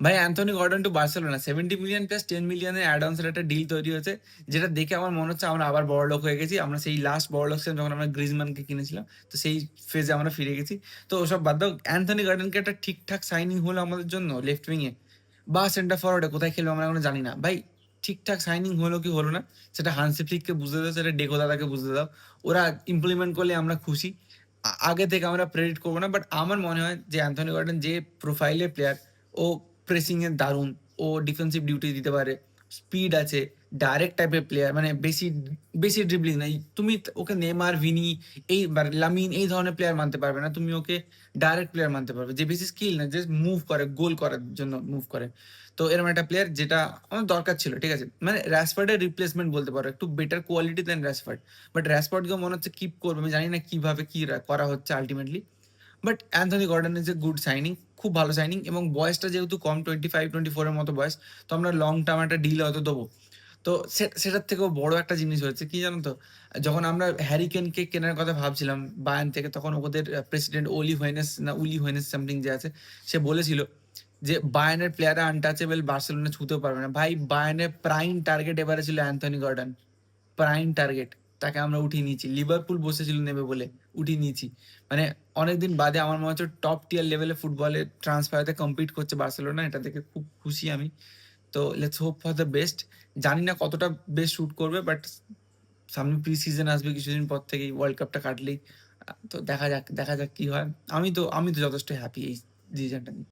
ভাই Anthony Gordon to Barcelona 70 million plus 10 মিলিয়নের addons এর একটা ডিল তৈরি হয়েছে। যেটা দেখে আমার মনে হচ্ছে আমরা আবার বড়লোক হয়ে গেছি। আমরা সেই লাস্ট বড়লোক ছিলাম যখন আমরা গ্রিজম্যানকে কিনেছিলাম। তো সেই ফেজে আমরা ফিরে গেছি। তো ওসব বাদ দাও। অ্যান্থনি গর্ডনকে একটা ঠিকঠাক সাইনিং হলো আমাদের জন্য লেফট উইং এ বা সেন্টার ফরওয়ার্ডে কোথায় খেলবে আমরা এখনো জানি না। ভাই ঠিকঠাক সাইনিং হলো কি হলো না সেটা হান্সি ফ্লিককে বুঝতে দাও, সেটা ডেকো দাদাকে বুঝতে দাও। ওরা ইমপ্লিমেন্ট করলে আমরা খুশি। আগে থেকে আমরা প্রেডিক্ট করব না। বাট আমার মনে হয় যে অ্যান্থনি গর্ডন যে প্রোফাইলের প্লেয়ার, ও প্রেসিং এর দারুণ, ও ডিফেন্সিভ ডিউটি দিতে পারে, স্পিড আছে, ডাইরেক্ট টাইপের প্লেয়ার, মানে বেশি বেশি ড্রিবলিং নাই। তুমি ওকে নেইমার, ভিনি, এই লামিন এই ধরনের প্লেয়ার মানতে পারবে না। তুমি ওকে ডাইরেক্ট প্লেয়ার মানতে পারবে যে বেশি স্কিল না, জাস্ট মুভ করে, গোল করার জন্য মুভ করে। তো এরকম একটা প্লেয়ার যেটা আমার দরকার ছিল, ঠিক আছে, মানে র্যাশফোর্ডের রিপ্লেসমেন্ট বলতে পারো, একটু better quality than Rashford. But র্যাশফোর্ডকে মনে হচ্ছে কিপ করবে, আমি জানি না কিভাবে কি করা হচ্ছে ultimately. But Anthony Gordon is a good signing, খুব ভালো সাইনিং। এবং বয়সটা যেহেতু কম, 25-24 এর মতো বয়স, তো আমরা লং টার্ম একটা ডিল হয়তো দেবো। তো সেটার থেকেও বড় একটা জিনিস হয়েছে কি জানো তো, যখন আমরা হ্যারিকেনকে কেনার কথা ভাবছিলাম বায়ার্ন থেকে, তখন ওদের প্রেসিডেন্ট ওলি হোয়েনেস না উলি হোয়েনেস সামথিং যে আছে, সে বলেছিল যে বায়ার্নের প্লেয়াররা আনটাচেবল, বার্সেলোনা ছুতেও পারবে না। ভাই বায়ার্নের প্রাইম টার্গেট এবারে ছিল অ্যান্থনি গর্ডন, প্রাইম টার্গেট। তাকে আমরা উঠিয়ে নিয়েছি, লিভারপুল বসেছিল নেবে বলে, উঠিয়ে নিয়েছি। মানে অনেকদিন বাদে আমার মনে হচ্ছে টপ টিয়ার লেভেলে ফুটবলে ট্রান্সফারেতে কম্পিট করছে বার্সেলোনা, এটা দেখে খুব খুশি আমি। তো let's hope for the best. জানি না কতটা বেস্ট শুট করবে, বাট সামনে প্রি সিজন আসবে কিছুদিন পর থেকেই, ওয়ার্ল্ড কাপটা কাটলেই। তো দেখা যাক কি হয়। আমি তো যথেষ্ট হ্যাপি এই ডিসিশনটা নিয়ে।